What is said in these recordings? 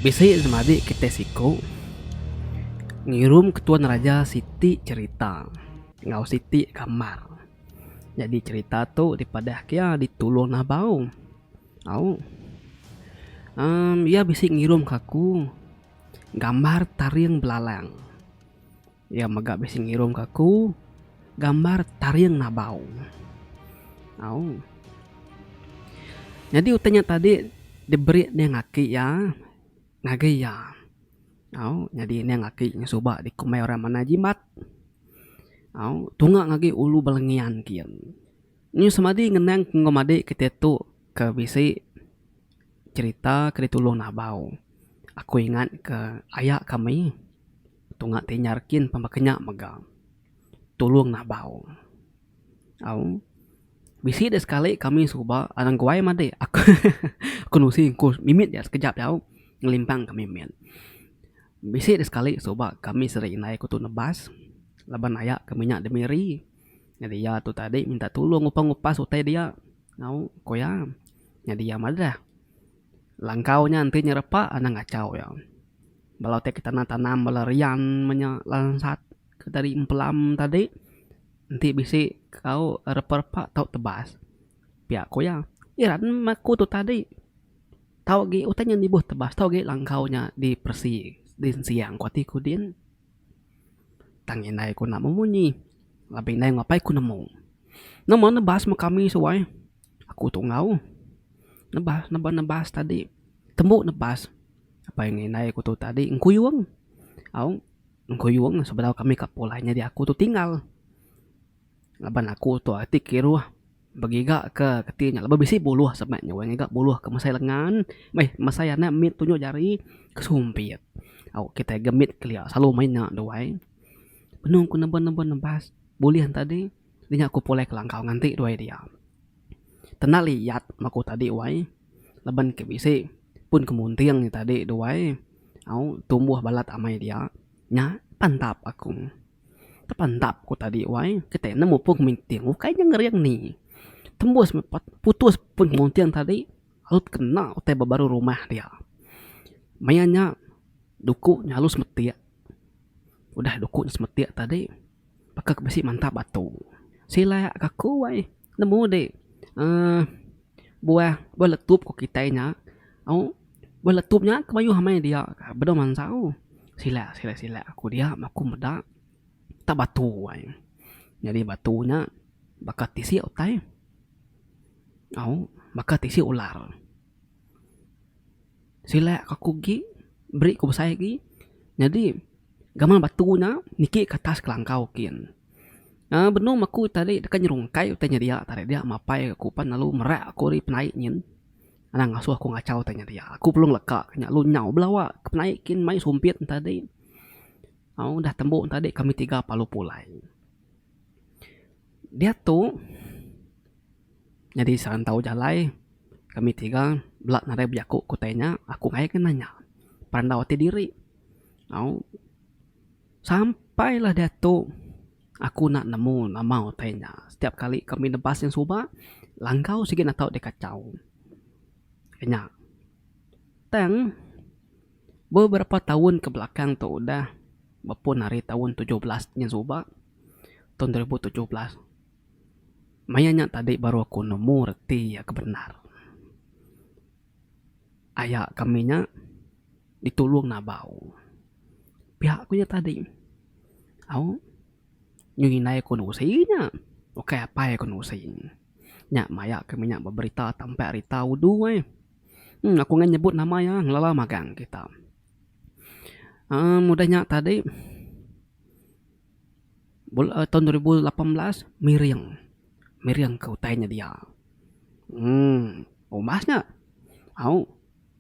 Biasanya sama adik kita siko ngirum ke Tuan Raja Siti cerita ngau Siti kamar. Jadi cerita tuh daripada kia ditulung nah bau. Au. Ya bisa ngirum kaku gambar tariang belalang. Ya maga bisa ngirum kaku gambar tariang nah bau. Au. Jadi utanya tadi diberi nih ngaki ya ngagi ya. Au, jadi ini ngaki nyoba di kumai orang mana jimat. Au, tunga ngagi ulu balengian kian. Ini semadi ngenang ngomade kita tu ke bisi cerita ke ditulung nabau. Aku ingat ke ayah kami tunga tinyarkin pamakenya maga. Tulung nabau. Au, bisi des sekali kami suba anang guai made aku aku nusi aku mimit ya sekejap ya ngelimpang kami mimit. Bisi des sekali coba kami sering naik kutu nebas laban ayak kaminya demiri. Jadi ya tu tadi minta tolong ngupas utai dia. Ngau koya. Jadi ya madah. Langkaunya nanti nyerepa ana ngacau ya. Balau teh kita tanam balarian lansat ke dari empelam tadi. Nanti bisi kau repa-repa tau tebas. Pihak koya. Iran maku tu tadi. Tau gi utanya dibuh tebas tau gi langkaunya dipersi din siang kuati kudin. Tangin nai ku nak memunyi. Labing nai ngapai ku nemu. Nama nebas ma kami suai. Aku tu ngau. Nebas tadi. Tembuk nebas. Apa yang nai ku tu tadi ngkuyuang. Au, ngkuyuang sebenarnya kami kapulainya di aku tu tinggal. Laban aku tu hati kiru bagiga ke ketinya laba bisi buluh sebenarnya wang gak buluh ke masai lengan. Masai anak mit tunjuk jari kesumpit. Au kita gemit kelia selalu mainnya doai. Penung ku nebas bulian tadi dinya aku polek langkau nganti doai dia. Tenang lihat maku tadi wai. Laban ke bisi pun kemuntiang ni tadi doai. Au tumbuh balat amai dia. Nya pantap aku. Terpantap ku tadi wai. Kita nemu pun kemuntiang. Kayaknya ngeriang ni. Tembus putus pun kemuntiang tadi. Lalu kena utai baru rumah dia. Mayanya duku nyalus metiak. Udah duku semetiak tadi. Pakai besi mantap batu. Sila kaku wai. Nemu deh. Buah letup kok kitanya. Au buah letupnya kemayu hamai dia. Bedo mansau. Sila aku dia aku meda. Tak batu wai. Jadi batunya bakat tisi utai. Au bakat tisi ular. Sila kaku gi beri ku besai gi. Jadi gaman batunya niki ke atas kelangkau kian. Benom aku tadi dekat nyerungkai tanya dia tadi dia mapai ke kupan lalu merak aku di penaik nyin. Ana ngasuh aku ngacau tanya dia. Aku belum leka nya lu nyau belawa ke penaikin mai sumpit tadi. Udah tembuk tadi kami tiga palu pulai. Dia tuh jadi saran tahu jalai kami tiga belak narai biaku kutanya aku kayak nanya. Pandawati diri. Sampailah dia tuh aku nak nemu nama utainya. Setiap kali kami nebas yang suba, langkau sikit nak tahu dia kacau. Kayaknya. Teng beberapa tahun ke belakang tuh udah bapun hari tahun 17 yang suba. Tahun 2017. Mayanya tadi baru aku nemu reti ya kebenar. Ayah kaminya ditulung nabau. Pihak punya tadi. Au nyuinai konusinya. Oke apa ya konusi. Nya maya kaminya berberita tampai rita wudu aku nggak nyebut namanya ngelala magang kita. Mudahnya tadi tahun 2018 Miriam ke utainya dia. Masnya. Au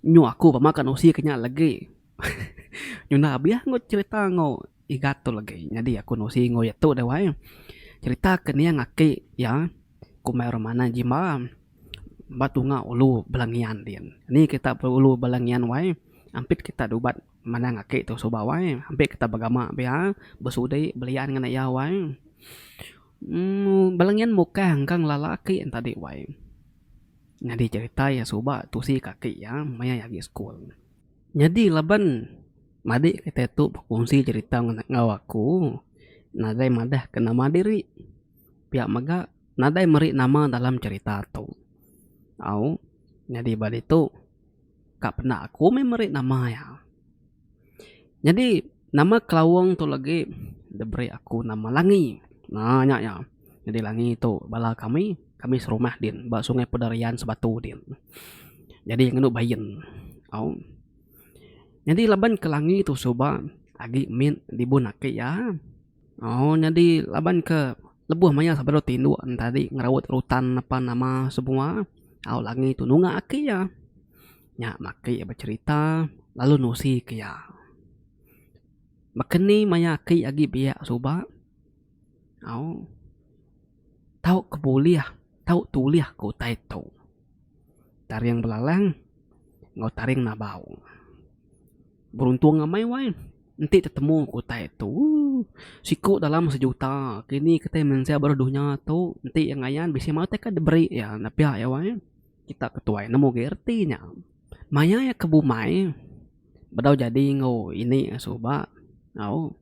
nyu aku pemakan usia kenya lagi. Nyuna abiah ngot cerita ngo igato lagi. Jadi aku nusi ngo yatu deh wae. Cerita kenia ngaki ya. Kumai romana jima. Batunga ulu belangian din. Ini kita ulu belangian wae. Ampit kita dubat mana ngaki tu soba wae. Ampit kita bagama biha. Besudai belian ngana ya wae. Belangian muka hangkang lalaki yang tadi wae. Jadi cerita ya soba tusi kaki ya. Maya yagi school. Jadi laban madi kita tu berkongsi cerita ngau aku. Nadai madah kena madiri. Pihak maga nadai meri nama dalam cerita tu. Au, jadi badi tu kak pernah aku memberi nama ya. Jadi nama kelawang tu lagi diberi aku nama Langi. Nanya ya. Jadi Langi tu bala kami serumah din, ba sungai Pedarian Sebatu din. Jadi yang bayin. Au. Jadi laban ke Langi tu coba agi min dibunake ya. Oh, jadi laban ke lebuh maya sabado tindu tadi ngerawat rutan apa nama semua. Au Langi tu nunga aki ya. Nya maki bercerita lalu nusi ke ya. Makeni maya aki agi biak soba. Au. Tahu kebuliah, tahu tuliah ko taito. Taring belalang, ngau taring nabau. Beruntung ngamai wain. Nanti ketemu ko taito. Siku dalam sejuta. Kini kita mensia berduhnya tu. Nanti yang ayan bisa mau teka diberi ya. Napia ya wain. Kita ketuai nemu gertinya. Maya ya kebumai. Badau jadi ngau ini soba. Au.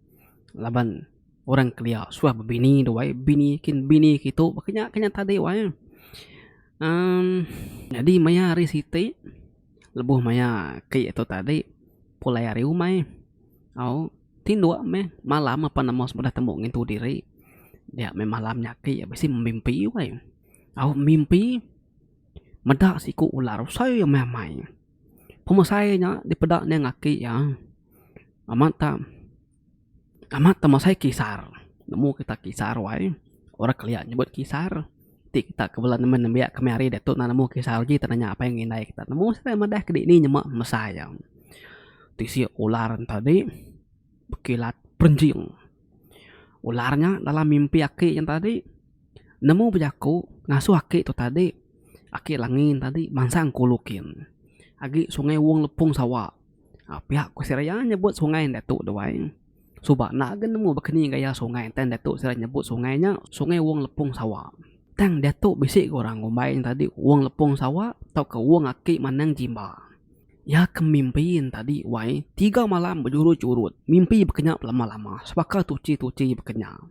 Laban orang kelia suah bini doai bini gitu makanya tadi wae jadi maya hari siti lebuh maya ke itu tadi pulai hari umai au tindua me malam apa nama sudah temu ngintu diri dia me malamnya ke ya besi mimpi wae au mimpi medak siku ular saya memai pemasainya di pedak ne ngaki ya amat sama saya kisar nemu kita kisar wae orang kalian nyebut kisar ti kita kebelan temen biak kemari datuk nemu kisar ji tanya apa yang indai kita nemu saya madah ke ini nyemak mesaya ti si ular tadi berkilat perenjing ularnya dalam mimpi aki yang tadi nemu bejaku ngasuh aki itu tadi aki langin tadi mansang kulukin agi sungai wong lepung sawah pihak kusiraya nyebut sungai datuk doai Suba nak nemu begini gaya sungai tan datuk saya nyebut sungainya sungai wong lepung sawah. Tang datuk bisik orang ngombain tadi wong lepung sawah tau ke wong aki manang jimba. Ya kemimpiin tadi wai 3 malam berjurut-jurut mimpi berkenyap lama-lama sepaka tuci berkenyap.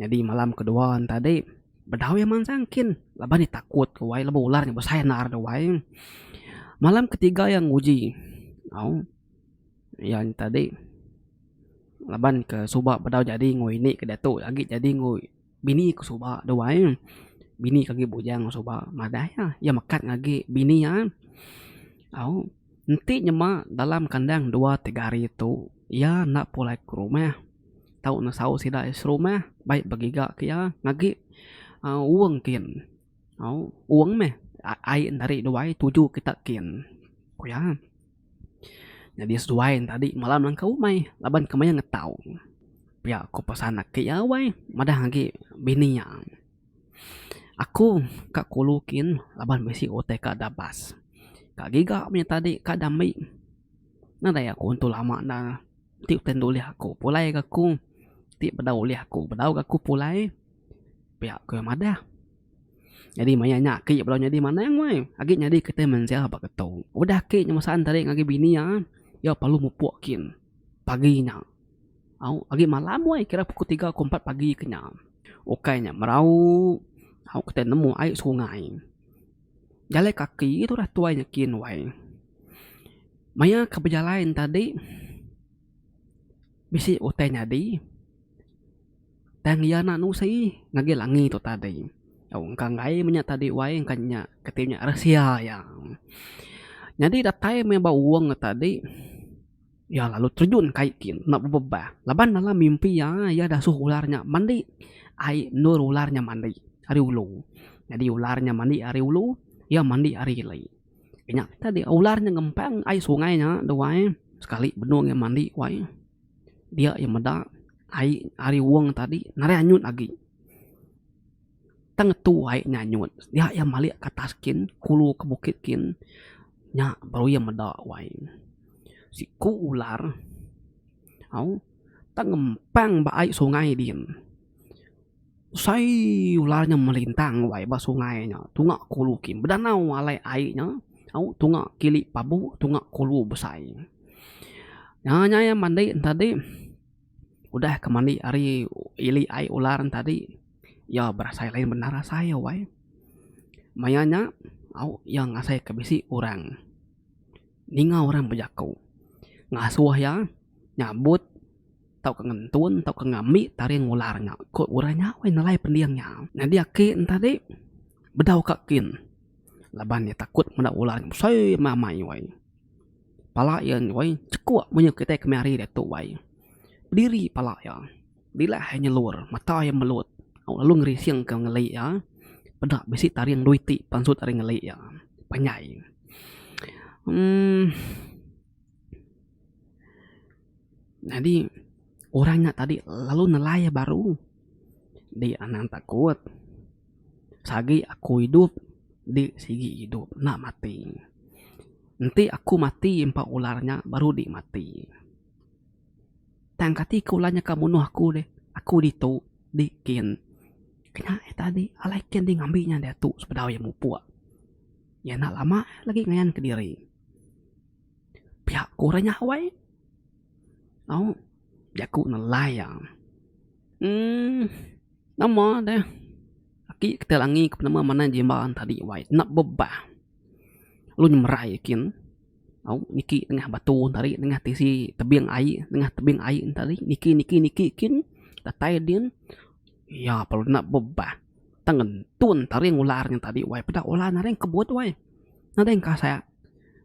Jadi malam kedua tadi bedau yang mansangkin laban takut ke wai labu ularnya bersayar wai. Malam ketiga yang uji. Yang tadi laban ke Subak bedau jadi ngoi ni ke datuk lagi jadi ngoi bini ke Subak doai bini kagi bujang Subak madaya ya makat ngagi bini ya nanti nyema dalam kandang 2-3 hari itu ya nak pulai ke rumah tahu na sau sida is rumah baik bagiga ke ya ngagi uang kin uang meh ai dari doai 7 kita kin ko ya jadi sesuai tadi malam lang kaumay laban kamay ngetau ya ko pasanak kaya away madah lagi bini niya aku kakulukin laban besi ote kadabas kagiga niya tadi kadami na daya ko untuk lama na ti tenduli ako pulay aku ti badaw aku pulay pia ko madah jadi maya nyaki badaw nya di mana yang way agi nya di kita mensia apa ketong udah ki nya masaan tadi ngagi bini ya palu mupuakin paginya agi malam wai kira pukul 3-4 pagi kenya okainya merau kita nemu air sungai jalan kaki itu dah tuai nyakin wai maya keberjalain tadi bisi otai nyadi tang ya nak nusi ngagi langi tu tadi engkang gai menya tadi wai engkanya ketimnya rahasia ya jadi datai membawa uang tadi ya lalu terjun kaikin nak bebah laban dalam mimpi ya dah suh ularnya mandi ai nur ularnya mandi hari ulu jadi ularnya mandi hari ulu ya mandi hari lai kenya tadi ularnya ngempang ai sungainya doai sekali benung yang mandi wai dia yang meda ai hari uang tadi nare anyut lagi tang tu ai nyanyut dia yang malik ke taskin kulu ke bukit kin nya baru yang meda wai si ku ular tak ngempang ba ai sungai din sai ularnya melintang wai ba sungainya tunga kulukin bedanau alai ainya Au tunga kili pabu tunga kulu besai. Nya yang mandi tadi udah kemandi ari ili ai ular tadi ya berasa lain benar saya wae. Mayanya au yang ngasai kebisi orang. Ninga orang bejaku. Ngasuh ya nyabut tau kengentun tau kengami taring ularnya kok uranya wae nalai pendiangnya. Nah dia ke tadi bedau kakin. Laban dia takut menda ularnya saya mamai wae. Pala yang wae cekuak punya kita kemari dia tu wae. Berdiri pala ya. Bila hanya lur mata yang melut. Lalu ngerisiang ke ngelai ya. Pedak besi taring duiti pansut taring ngelai ya. Panyai. Jadi orangnya tadi lalu nelaya baru. Di anang takut. Sagi aku hidup. Di sigi hidup. Nak mati. Nanti aku mati empat ularnya baru di mati. Tangkati ke ularnya kamu nuh aku deh. Aku ditu dikin. Kena tadi alaikin di ngambilnya dia tu sepedau yang mupua. Ya nak lama lagi ngayan ke diri. Pihak kuranya hawaii. Oh, jaku nelayang. Nama deh. Aki kita langi ke nama mana jembaan tadi wai. Nak bebah. Lu nyemerai kin. Oh, niki tengah batu tadi tengah tisi tebing air tadi niki kin. Tatai din. Ya perlu nak bebah. Tangan tun taring ularnya tadi wai. Pada ular nareng kebut wai. Nareng kasaya.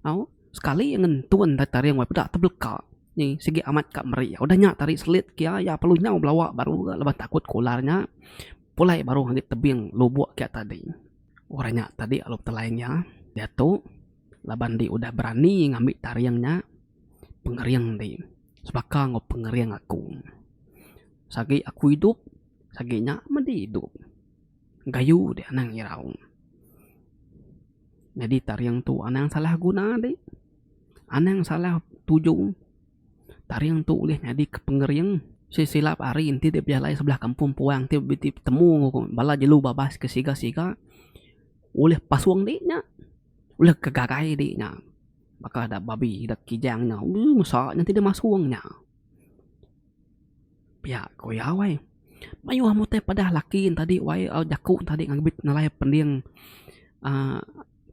Oh, sekali yang tun taring wai pada terbelka. Ni segi amat kak meri. Udah nyak tarik selit kia ya perlu nyau belawak baru lepas takut kularnya. Pulai baru ngit tebing lubuk kia tadi. Orangnya tadi alup telaingnya. Dia tu laban di udah berani ngambil tariangnya. Pengeriang di. Sebaka ngop pengeriang aku. Sagi aku hidup. Saginya medi hidup. Gayu dia nang irau. Jadi tariang tu anang salah guna di. Anang salah tuju. Tariang tu oleh jadi ke pengeriang. Silap hari inti dia berjalan sebelah kampung puang. Dia bertemu bala jelu babas ke siga-siga. Oleh pasuang di nya. Oleh kegagai di nya. Maka ada babi, ada kijangnya. Masaknya tidak masuangnya. Pihak koya wai. Mayu hamu teh pada lakin tadi wai jaku tadi ngabit nalai pendiang.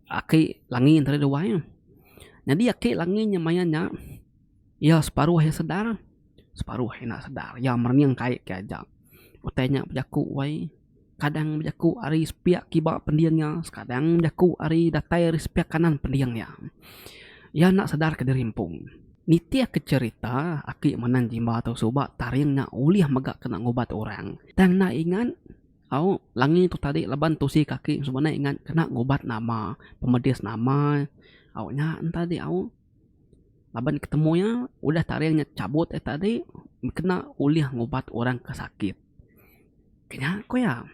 Aki langin tadi wai. Jadi aki langinnya mayanya. Ya separuh yang sedar. Separuh yang nak sedar. Ya merniang kait ke aja. Utainya berjaku wai. Kadang berjaku ari sepiak kibak pendiangnya. Kadang berjaku ari datai ari sepiak kanan pendiangnya. Ya nak sedar ke dirimpung. Nitia ke cerita. Aki manan jimba atau subak. Taringnya uliah megak kena ngobat orang. Tang nak ingat. Langi tu tadi leban tu si kaki. Sebenarnya ingat kena ngobat nama. Pemedis nama. Nya tadi laban ketemunya udah taringnya cabut tadi kena uliah ngobat orang kesakit. Kena ko ya.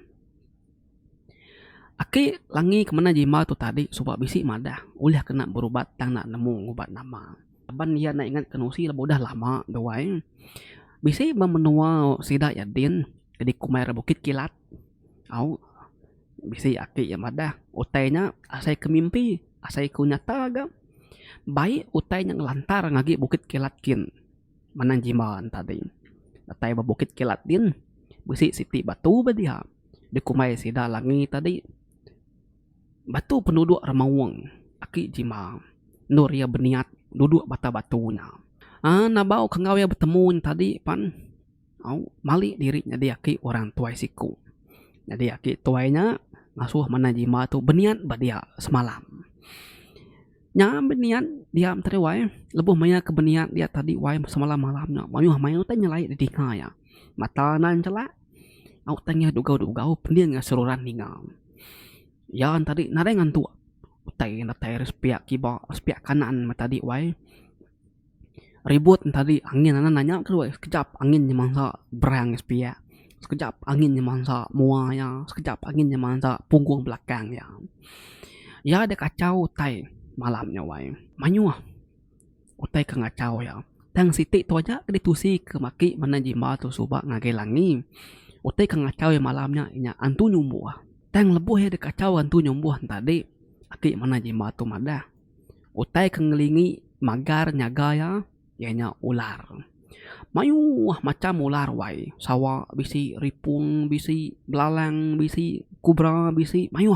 Aki langi kemana jima tu tadi sebab bisi madah uliah kena berobat tang nak nemu ngobat nama. Laban dia nak ingat kenusi udah lama doai. Bisi memenua sida yadin di kumai bukit kilat. Bisi aki ya madah utainya asai kemimpi asai ku nyata agam. Baik utai yang lantar ngagi bukit kilat kin. Manang jimaan tadi. Utai bukit kilat din. Besi siti batu badia. Di kumai sida langi tadi. Batu penduduk remawang. Aki jima. Nur ya berniat duduk bata batunya. Nabau kengaw ya bertemu tadi pan. Mali dirinya dia aki orang tuai siku. Jadi aki tuainya ngasuh mana jima tu berniat badia semalam. Nya benian dia tadi wai lebuh maya ke benian dia tadi wai semalam malamnya mayu tanya nyelai di dinga ya mata nan celak tanya dugau pendian seruran ninga ya tadi narengan tu utai respiak kiba respiak kanan tadi wai ribut tadi angin nanya keluar sekejap angin nyemangsa berang respiak sekejap angin nyemangsa muanya sekejap angin nyemangsa punggung belakang ya ada kacau utai malamnya wai manyu utai ke ngacau ya tang siti tu aja ditusi ke maki mana jimba tu subak ngagelangi utai ke ngacau ya malamnya inya antu nyumbuh tang lebuh ya dekacau antu nyumbuh tadi aki mana jimba tu madah Utai kengelingi magar nyaga ya, ianya ular. Mayu macam ular wai. Sawa bisi ripung, bisi belalang, bisi kubra, bisi mayu.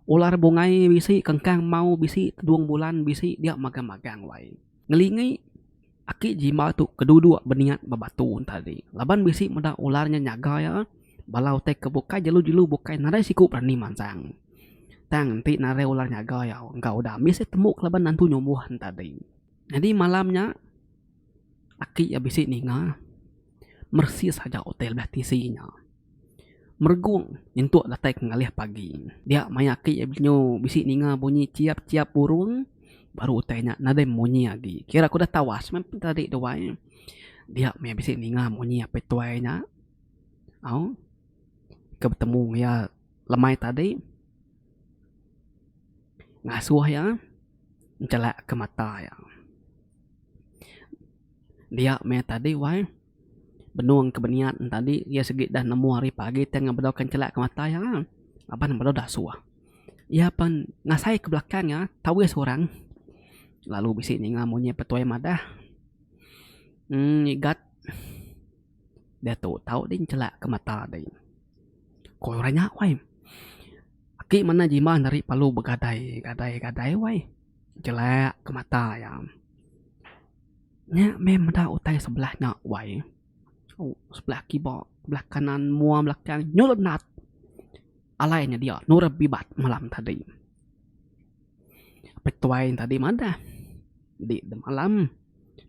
Ular bongai bisi kengkang mau bisi teduang bulan bisi dia magang-magang wai. Ngelingi aki jima tu kedua berniat babatu tadi. Laban bisi meda ularnya nyaga ya. Balau teh kebukai jelu-jelu bukai narai siku berani mancang. Tang nanti narai ular nyaga ya. Enggak udah misi temu laban nantu nyumbuhan tadi. Jadi malamnya aki ya bisi ninga mersih saja hotel batisinya. Mergung nyentuk datai ngalih pagi. Dia mayaki ya bisi ninga bunyi ciap-ciap burung. Baru tanya nade bunyi lagi. Kira aku dah tawas memang tadi doai. Dia maya bisi ninga bunyi apa tuainya. Au ketemu ya lemai tadi. Ngasuh ya. Celak ke mata ya. Dia maya tadi wai benuang kebenian tadi dia segit dah nemu hari pagi tengah berdoakan celak ke mata ya. Aban berdoa dah suah. Ya pan ngasai ke belakang ya, tahu ya seorang. Lalu bisi ni ngamunnya petuai madah. Igat. Dia tu tahu din celak ke mata din. Koi orangnya wai. Aki mana jima dari palu begadai wai. Celak ke mata ya. Nya memang dah utai sebelahnya wai. Oh, sebelah kibak, sebelah kanan, mua belakang, nyulut alainya dia, nur bibat malam tadi. Petuain tadi mana? Di malam,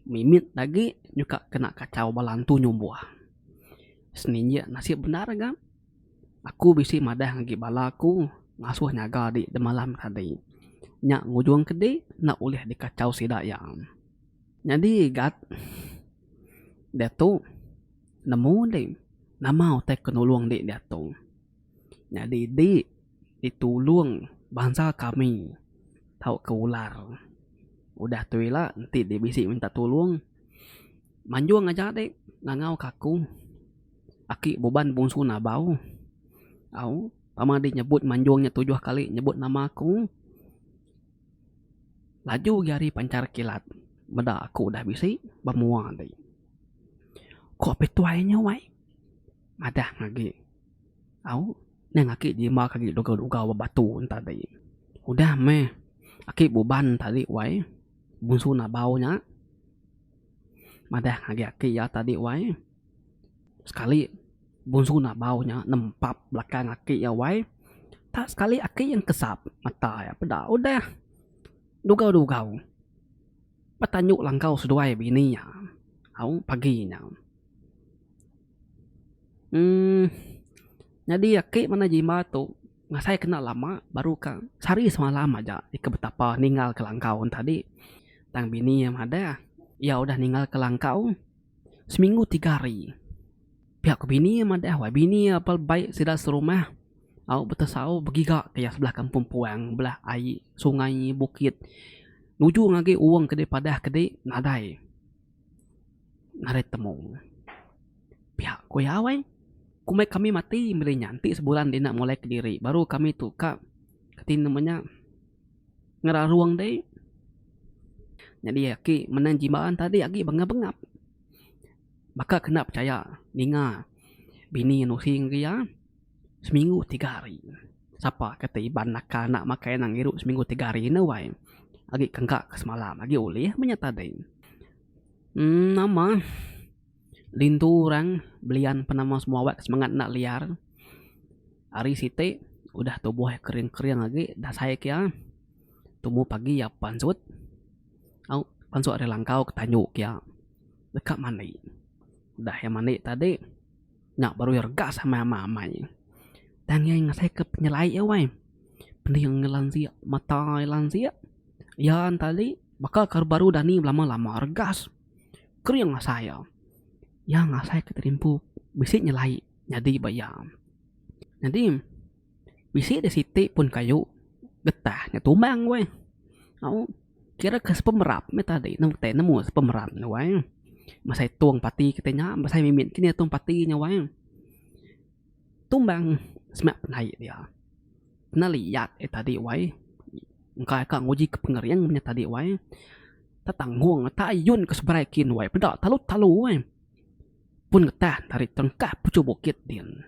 mimit lagi, juga kena kacau balantu nyumbuh. Seninja nasib benar kan? Aku bisi madah ngagi balaku, ngasuh nyaga di malam tadi. Nyak ngujung kede, nak ulih dikacau si dayang. Jadi gat, dia tu nemu deh nama otak kenulung dek dia tu. Jadi ditulung bangsa kami tahu ke ular. Udah tu lah nanti dia bisi minta tolong. Manjuang aja dek ngangau kaku. Aki beban bungsu nabau. Au pama dia nyebut manjuangnya 7 kali nyebut nama aku. Laju gari pancar kilat. Beda aku udah bisi bamua deh. Kok petuainya wai? Madah ngagi. Au, neng aki jima kaki duga-duga batu tadi. Udah meh. Aki buban tadi wai. Bungsu nabaunya. Madah ngagi aki ya tadi wai. Sekali bungsu nabaunya nempap belakang aki ya wai. Tak sekali aki yang kesap mata ya. Pada udah. Duga-duga. Patanyuk langkau seduai bininya. Au paginya. Jadi aki mana jima tu ngasai kena lama baru kan sehari semalam aja ika betapa ninggal ke langkau tadi tang bini yang ada ya udah ninggal ke langkau seminggu 3 hari pihak ke bini yang ada wah bini apa baik sudah serumah au betasau begiga kayak sebelah kampung puang belah air sungai bukit nuju ngagi uang kede padah kede nadai temu pihak koyawai kumai kami mati milih nyanti sebulan dia nak mulai ke diri baru kami tuh kak ketin namanya ngeraruang deh jadi aki menang jimaan tadi aki bengap-bengap maka kena percaya ninga bini nusing dia seminggu 3 hari siapa kata iban nak makai nang iru seminggu 3 hari ini wai aki kengkak ke semalam aki ulih menyata deh nama lintu orang belian penama semua wak semangat nak liar hari site udah tubuh kering-kering lagi dah saya kia tumbuh pagi ya pansut au pansut ada langkau ketanyuk kia dekat mandi udah yang mandi tadi nak baru yarga sama mamanya dan yang saya ke penyelai ya wai pening ngelansia mata lansia ya tadi bakal baru dah ni lama-lama regas kering saya yang saya keterimpu bisik nyelai jadi bayam jadi bisik di siti pun kayu getah nya tumbang we au kira ke pemerap me tadi nemu pemerap we masai tuang pati katanya masai mimin kini tuang pati nya we tumbang semak penai dia pernah lihat tadi we engka nguji ke pengerian nya tadi wae tatanggung tayun kesbrekin wae pedak talu wae pun getah tarik tengkah pucu bukit din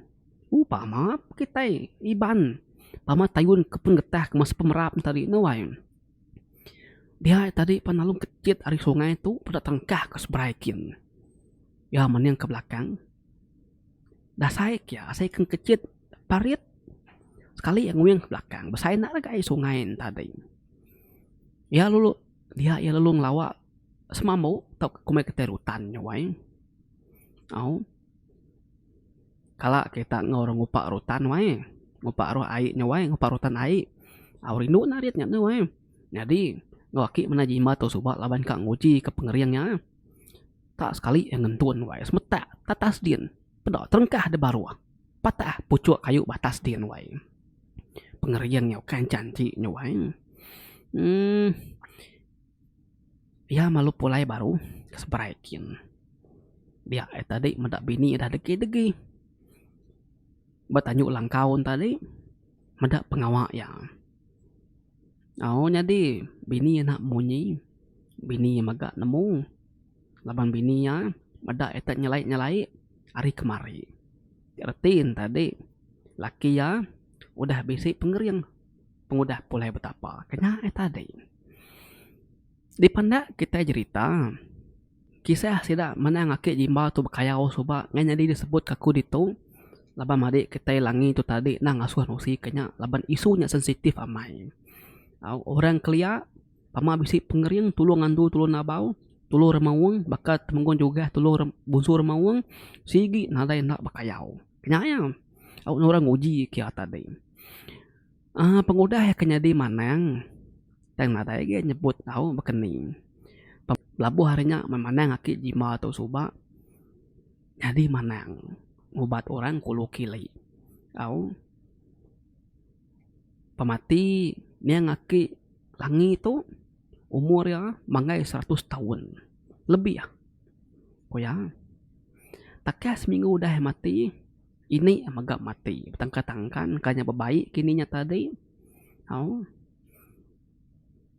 pama kita iban pama tayun ke pun getah ke mas pemerap tadi no wae dia tadi panalung kecit ari sungai tu pedak tengkah kesbrekin ya yang ke belakang dah saik ya saya kan kecit parit sekali yang nguyang ke belakang besai nak ragai sungai tadi ya lulu dia ya lulu ngelawak semamau tau kumai keterutan nyawai au kala kita ngorong ngupak rutan wae ngupak roh ai nyawai ngupak rutan ai au rindu narit nya wae jadi ngawaki menajima tu subak laban ka nguji ke pengeriangnya tak sekali yang ngentun wae semetak tatas din pedak terengkah de baru patah pucuk kayu batas din wae pengeriangnya kan cantik wae ya malu pulai baru kesebraikin dia tadi medak bini dah degi bertanya ulang kaun tadi medak pengawak ya jadi bini nak munyi bini magak nemu laban bini ya medak eta nyelai hari kemari retin tadi laki ya udah bisi pengeriang pengudah pulai betapa kena tadi di pendak kita cerita kisah sida mana ngake jimba tu bakayau suba nganya disebut kaku ditu laban madi kita langi tu tadi nang asuh nusi kenya laban isunya sensitif amai orang kelia pama bisi pengeriang tulung andu tulung nabau tulur remawang bakat temenggon juga tulur bunsur remawang sigi nadai nak bakayau kenyaya orang uji kia tadi pengudah ya kenyadi manang tang nadai ge nyebut tahu bekening labu harinya memanang aki jima atau suba jadi manang ngobat orang kulu kili pemati dia ngaki langi itu umur ya mangai 100 tahun lebih ya ya taknya seminggu udah mati ini agak mati tangkan kanya bebaik kininya tadi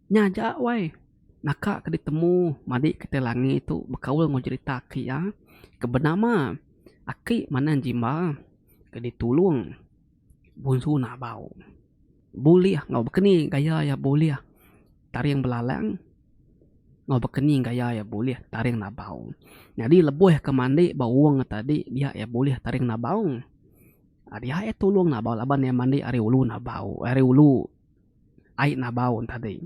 nyajak wae naka ketemu madi ketelangi itu berkaul mau cerita ki ya kebenama aki mana jimba keditulung bunsu nabau boleh ngau bekeni gaya ya boleh taring belalang ngau bekeni gaya ya boleh taring nabau jadi lebuh ke mandi bauang tadi dia ya boleh taring nabau dia ya tulung nabau laban ya mandi ari ulu nabau ari ulu ai nabau tadi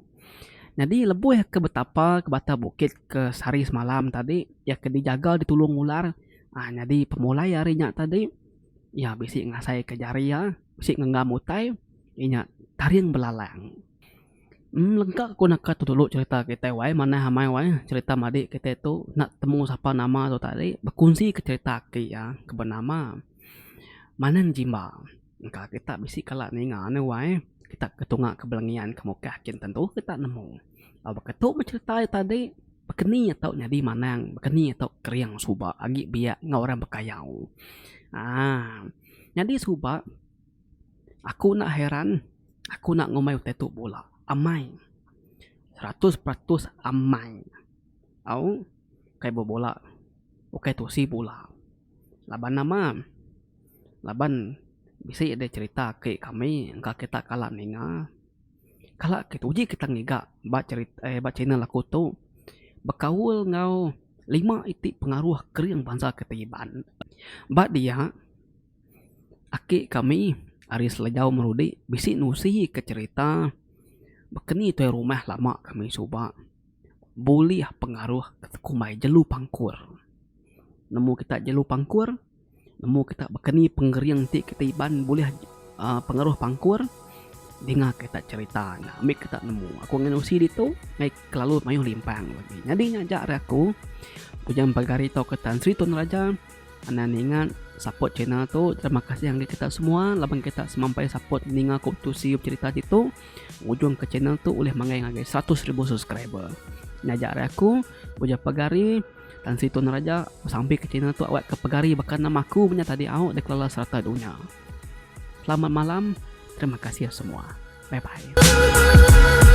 jadi lebuh ke betapa ke bata bukit ke sari semalam tadi ya ke dijaga ditulung ular jadi pemulai harinya tadi ya bisi ngasai ke jari ya bisi nggamutai inya taring belalang lengkap aku nak dulu cerita kita wae mana hamai wae cerita madi kita itu nak temu siapa nama tu tadi berkongsi ke cerita ki ya kebenama manan jimba engka kita bisi kala ningane wae kita ketunga kebelangian kemukah kin tentu kita nemu beketuk mencerita tadi bekeni atau nyadi manang bekeni atau keriang suba agi biak ngorang bekayau jadi suba aku nak heran aku nak ngomai tetu bola amai 100% amai kayak bola oke tu si bola laban nama laban bisa ada cerita ke kami engkau kita kalah ninga kala kita uji kita ngiga ba cerita ba channel aku tu berkaul ngau 5 itik pengaruh kering bangsa ketiban ba dia aki kami Aris Lejau merudi bisi nusi ke cerita bekeni tu rumah lama kami coba boleh pengaruh kumai jelu pangkur nemu kita jelu pangkur nemu kita bekeni penggeriang ti ketiban boleh pengaruh pangkur dengar kita cerita ambil kita nemu aku ngenusi itu naik kelalu mayuh limpang lagi jadi ngajak aku pujang pagari tau ketan Sri Tun Raja anak ningan support channel tu terima kasih yang kita semua laban kita semampai support ninga aku tu siup cerita itu ujung ke channel tu oleh mangai 100,000 subscriber ngajak aku pujang pagari Tan Sri Tun Raja sampai ke channel tu awak ke pagari bahkan nama aku punya tadi awak deklarasi serta dunia. Selamat malam. Terima kasih semua. Bye bye.